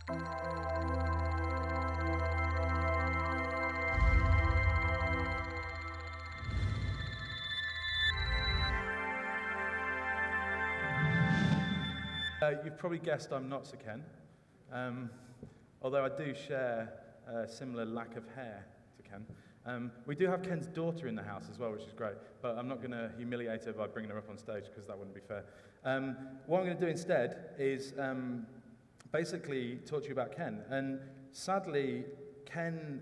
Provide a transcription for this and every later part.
You've probably guessed I'm not Sir Ken, although I do share a similar lack of hair to Ken. We do have Ken's daughter in the house as well, which is great, but I'm not going to humiliate her by bringing her up on stage because that wouldn't be fair. What I'm going to do instead is basically talk to you about Ken. And sadly, Ken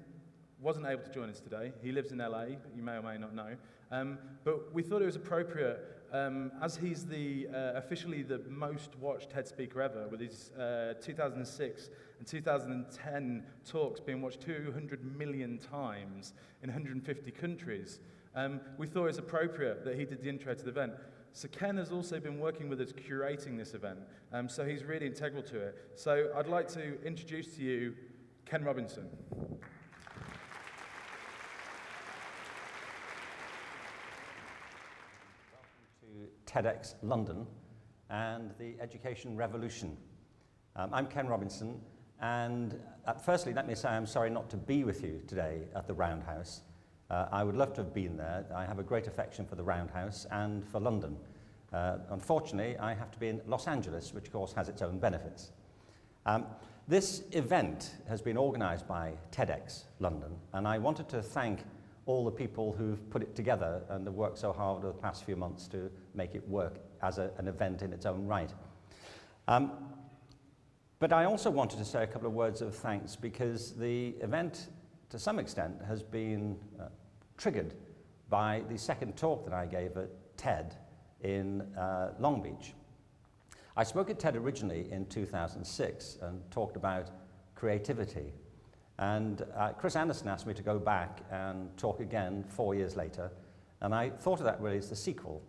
wasn't able to join us today. He lives in LA, you may or may not know. But we thought it was appropriate, as he's officially the most watched TED speaker ever, with his 2006 and 2010 talks being watched 200 million times in 150 countries. We thought it was appropriate that he did the intro to the event. So Ken has also been working with us curating this event, so he's really integral to it. So I'd like to introduce to you Ken Robinson. TEDxLondon and the education revolution. I'm Ken Robinson, and firstly let me say I'm sorry not to be with you today at the Roundhouse. I would love to have been there. I have a great affection for the Roundhouse and for London. Unfortunately, I have to be in Los Angeles, which of course has its own benefits. This event has been organised by TEDxLondon, and I wanted to thank all the people who've put it together and have worked so hard over the past few months to make it work as an event in its own right. But I also wanted to say a couple of words of thanks because the event, to some extent, has been triggered by the second talk that I gave at TED in Long Beach. I spoke at TED originally in 2006 and talked about creativity. And Chris Anderson asked me to go back and talk again 4 years later, and I thought of that really as the sequel.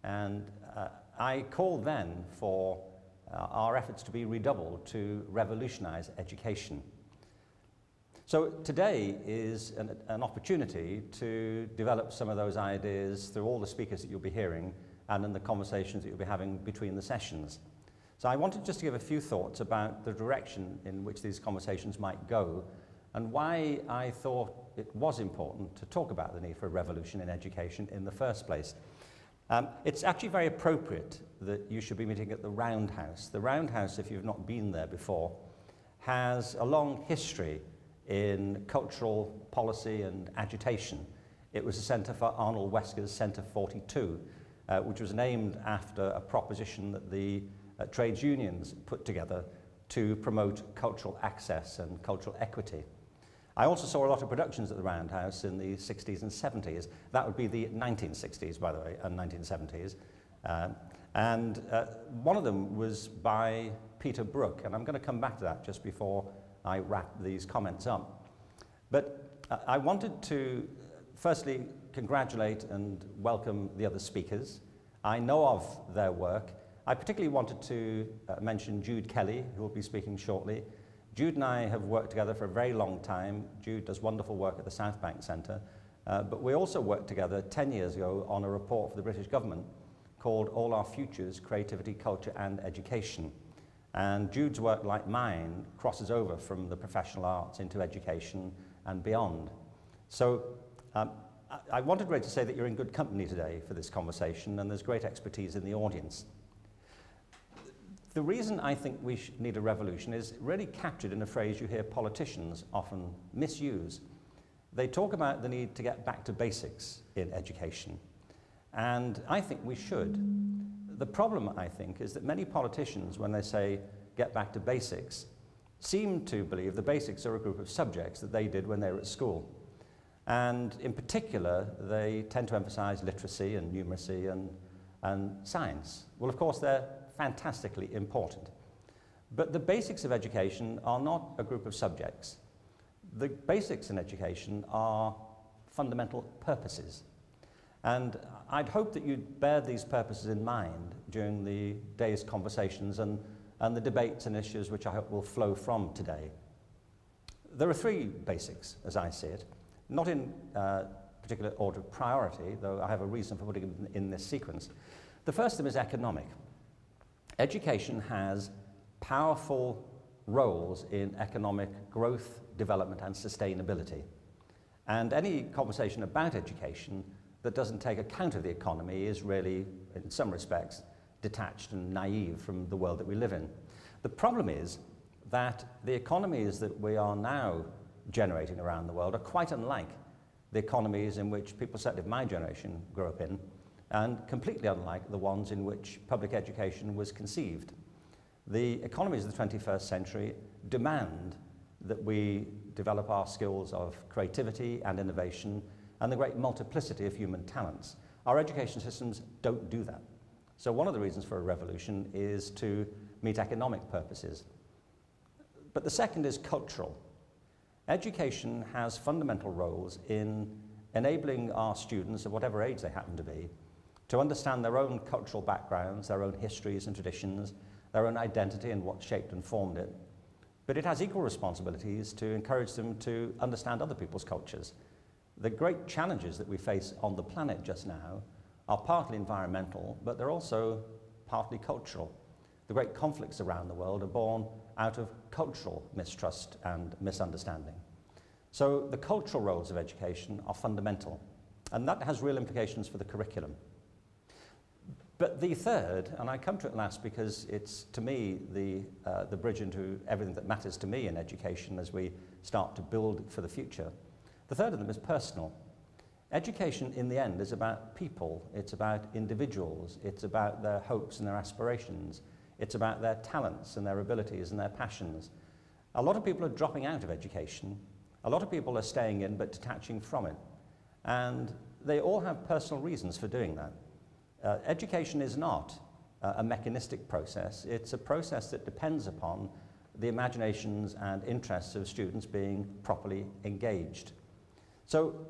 And I called then for our efforts to be redoubled to revolutionize education. So today is an opportunity to develop some of those ideas through all the speakers that you'll be hearing and in the conversations that you'll be having between the sessions. So I wanted just to give a few thoughts about the direction in which these conversations might go and why I thought it was important to talk about the need for a revolution in education in the first place. It's actually very appropriate that you should be meeting at the Roundhouse. The Roundhouse, if you've not been there before, has a long history in cultural policy and agitation. It was a centre for Arnold Wesker's Centre 42, which was named after a proposition that the trades unions put together to promote cultural access and cultural equity. I also saw a lot of productions at the Roundhouse in the 60s and 70s. That would be the 1960s, by the way, and 1970s. One of them was by Peter Brook, and I'm going to come back to that just before I wrap these comments up. But I wanted to firstly congratulate and welcome the other speakers. I know of their work. I particularly wanted to mention Jude Kelly, who will be speaking shortly. Jude and I have worked together for a very long time. Jude does wonderful work at the South Bank Centre, but we also worked together 10 years ago on a report for the British government called All Our Futures, Creativity, Culture and Education. And Jude's work, like mine, crosses over from the professional arts into education and beyond. So I wanted really to say that you're in good company today for this conversation, and there's great expertise in the audience. The reason I think we need a revolution is really captured in a phrase you hear politicians often misuse. They talk about the need to get back to basics in education, and I think we should. The problem, I think, is that many politicians, when they say get back to basics, seem to believe the basics are a group of subjects that they did when they were at school. And in particular, they tend to emphasize literacy and numeracy and science. Well, of course, they're fantastically important. But the basics of education are not a group of subjects. The basics in education are fundamental purposes. And I'd hope that you'd bear these purposes in mind during the day's conversations and the debates and issues which I hope will flow from today. There are three basics, as I see it, not in particular order of priority, though I have a reason for putting them in this sequence. The first of them is economic. Education has powerful roles in economic growth, development, and sustainability. And any conversation about education that doesn't take account of the economy is really, in some respects, detached and naive from the world that we live in. The problem is that the economies that we are now generating around the world are quite unlike the economies in which people, certainly of my generation, grew up in, and completely unlike the ones in which public education was conceived. The economies of the 21st century demand that we develop our skills of creativity and innovation and the great multiplicity of human talents. Our education systems don't do that. So one of the reasons for a revolution is to meet economic purposes. But the second is cultural. Education has fundamental roles in enabling our students, of whatever age they happen to be, to understand their own cultural backgrounds, their own histories and traditions, their own identity and what shaped and formed it. But it has equal responsibilities to encourage them to understand other people's cultures. The great challenges that we face on the planet just now are partly environmental, but they're also partly cultural. The great conflicts around the world are born out of cultural mistrust and misunderstanding. So the cultural roles of education are fundamental, and that has real implications for the curriculum. But the third, and I come to it last because it's, to me, the bridge into everything that matters to me in education as we start to build for the future. The third of them is personal. Education, in the end, is about people. It's about individuals. It's about their hopes and their aspirations. It's about their talents and their abilities and their passions. A lot of people are dropping out of education. A lot of people are staying in but detaching from it. And they all have personal reasons for doing that. Education is not a mechanistic process. It's a process that depends upon the imaginations and interests of students being properly engaged. So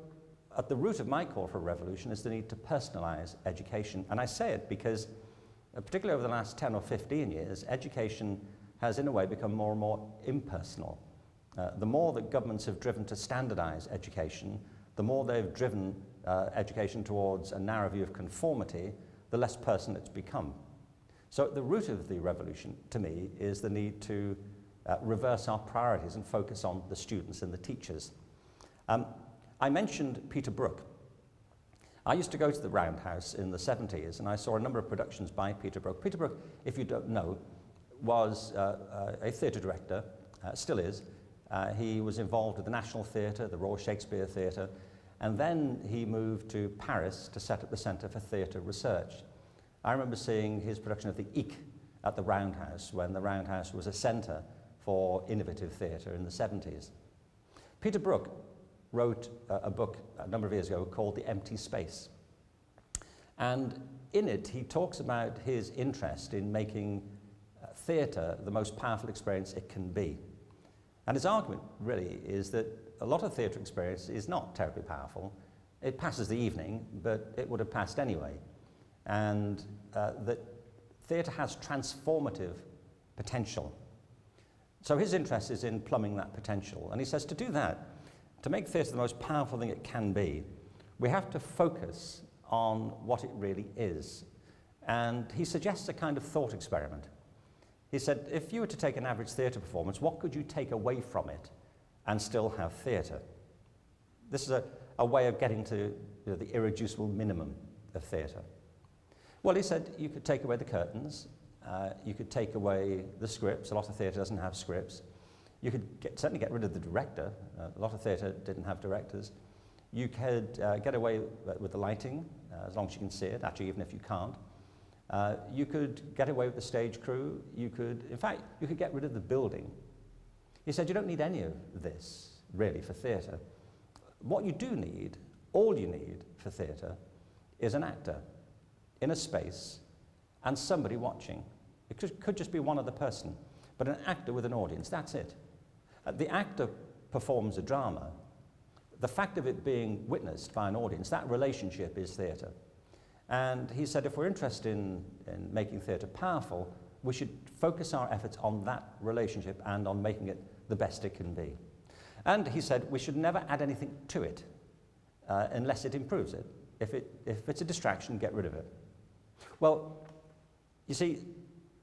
at the root of my call for a revolution is the need to personalize education. And I say it because, particularly over the last 10 or 15 years, education has in a way become more and more impersonal. The more that governments have driven to standardize education, the more they've driven education towards a narrow view of conformity, the less personal it's become. So at the root of the revolution, to me, is the need to reverse our priorities and focus on the students and the teachers. I mentioned Peter Brook. I used to go to the Roundhouse in the 70s, and I saw a number of productions by Peter Brook. Peter Brook, if you don't know, was a theatre director, still is. He was involved with the National Theatre, the Royal Shakespeare Theatre, and then he moved to Paris to set up the Centre for Theatre Research. I remember seeing his production of the Eek at the Roundhouse when the Roundhouse was a centre for innovative theatre in the 70s. Peter Brook wrote a book a number of years ago called The Empty Space. And in it, he talks about his interest in making theatre the most powerful experience it can be. And his argument really is that a lot of theatre experience is not terribly powerful. It passes the evening, but it would have passed anyway. And that theatre has transformative potential. So his interest is in plumbing that potential. And he says to do that, to make theatre the most powerful thing it can be, we have to focus on what it really is. And he suggests a kind of thought experiment. He said, if you were to take an average theatre performance, what could you take away from it and still have theatre? This is a way of getting to the irreducible minimum of theatre. Well, he said you could take away the curtains, you could take away the scripts. A lot of theatre doesn't have scripts. You could certainly get rid of the director. A lot of theatre didn't have directors. You could get away with the lighting, as long as you can see it, actually even if you can't. You could get away with the stage crew. You could, in fact, you could get rid of the building. He said you don't need any of this, really, for theatre. What you do need, all you need for theatre, is an actor in a space and somebody watching. It could just be one other person, but an actor with an audience, that's it. The actor performs a drama. The fact of it being witnessed by an audience, that relationship is theatre. And he said if we're interested in making theatre powerful, we should focus our efforts on that relationship and on making it the best it can be. And he said we should never add anything to it unless it improves it. If it's a distraction, get rid of it. Well, you see,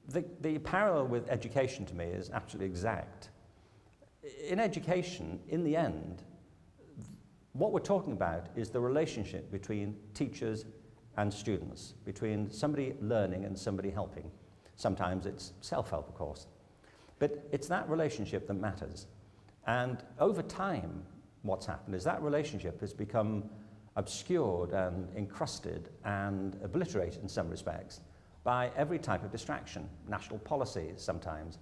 The parallel with education to me is absolutely exact. In education, in the end, what we're talking about is the relationship between teachers and students, between somebody learning and somebody helping. Sometimes it's self-help, of course. But it's that relationship that matters. And over time, what's happened is that relationship has become obscured and encrusted and obliterated in some respects by every type of distraction, national policies sometimes,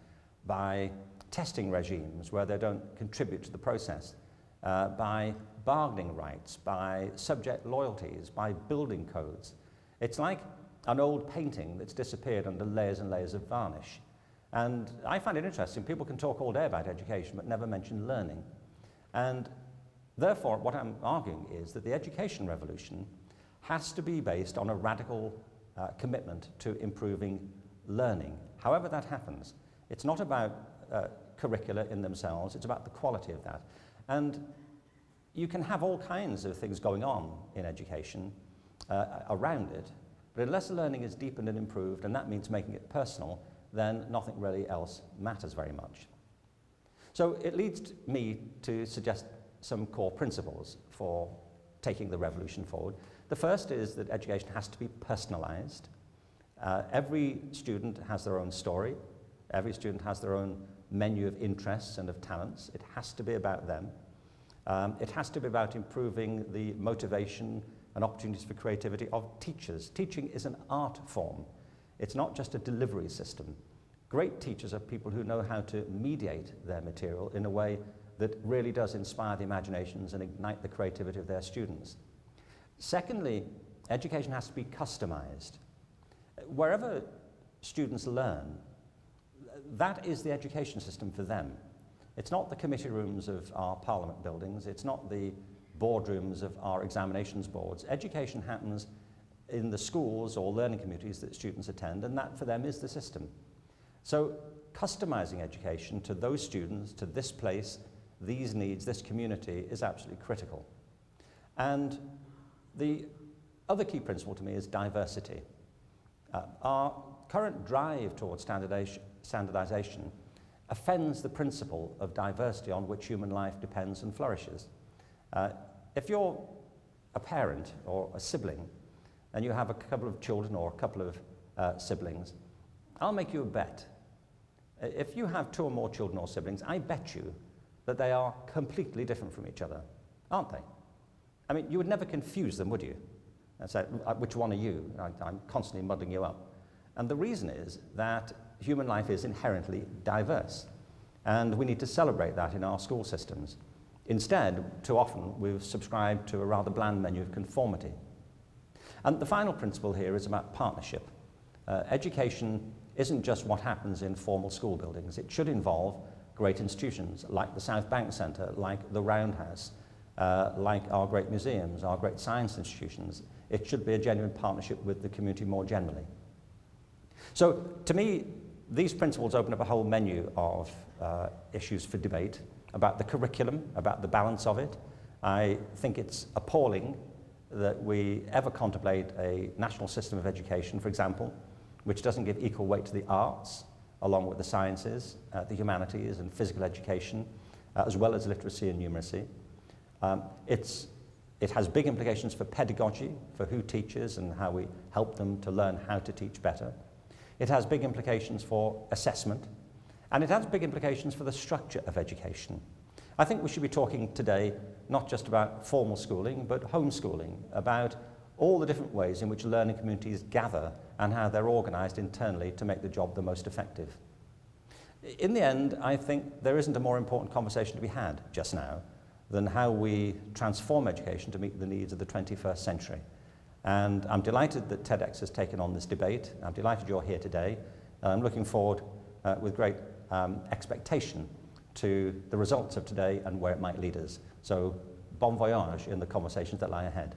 by testing regimes where they don't contribute to the process, by bargaining rights, by subject loyalties, by building codes. It's like an old painting that's disappeared under layers and layers of varnish. And I find it interesting. People can talk all day about education but never mention learning. And therefore, what I'm arguing is that the education revolution has to be based on a radical commitment to improving learning. However that happens, it's not about curricula in themselves, it's about the quality of that. And you can have all kinds of things going on in education around it, but unless the learning is deepened and improved, and that means making it personal, then nothing really else matters very much. So it leads me to suggest some core principles for taking the revolution forward. The first is that education has to be personalized. Every student has their own story. Every student has their own menu of interests and of talents. It has to be about them. It has to be about improving the motivation and opportunities for creativity of teachers. Teaching is an art form. It's not just a delivery system. Great teachers are people who know how to mediate their material in a way that really does inspire the imaginations and ignite the creativity of their students. Secondly, education has to be customized. Wherever students learn, that is the education system for them. It's not the committee rooms of our parliament buildings, it's not the boardrooms of our examinations boards. Education happens in the schools or learning communities that students attend, and that for them is the system. So customizing education to those students, to this place, these needs, this community is absolutely critical. And the other key principle to me is diversity. Our current drive towards standardization offends the principle of diversity on which human life depends and flourishes. If you're a parent or a sibling and you have a couple of children or a couple of siblings, I'll make you a bet. If you have 2 or more children or siblings, I bet you that they are completely different from each other, aren't they? I mean, you would never confuse them, would you? And say, which one are you? I'm constantly muddling you up. And the reason is that human life is inherently diverse, and we need to celebrate that in our school systems. Instead, too often, we've subscribed to a rather bland menu of conformity. And the final principle here is about partnership. Education isn't just what happens in formal school buildings. It should involve great institutions like the South Bank Centre, like the Roundhouse, like our great museums, our great science institutions. It should be a genuine partnership with the community more generally. So, to me, these principles open up a whole menu of issues for debate about the curriculum, about the balance of it. I think it's appalling that we ever contemplate a national system of education, for example, which doesn't give equal weight to the arts, along with the sciences, the humanities and physical education, as well as literacy and numeracy. It has big implications for pedagogy, for who teaches and how we help them to learn how to teach better. It has big implications for assessment, and it has big implications for the structure of education. I think we should be talking today not just about formal schooling, but homeschooling, about all the different ways in which learning communities gather and how they're organised internally to make the job the most effective. In the end, I think there isn't a more important conversation to be had just now than how we transform education to meet the needs of the 21st century. And I'm delighted that Tedx has taken on this debate. I'm delighted you're here today. I'm looking forward with great expectation to the results of today and where it might lead us. So, bon voyage in the conversations that lie ahead.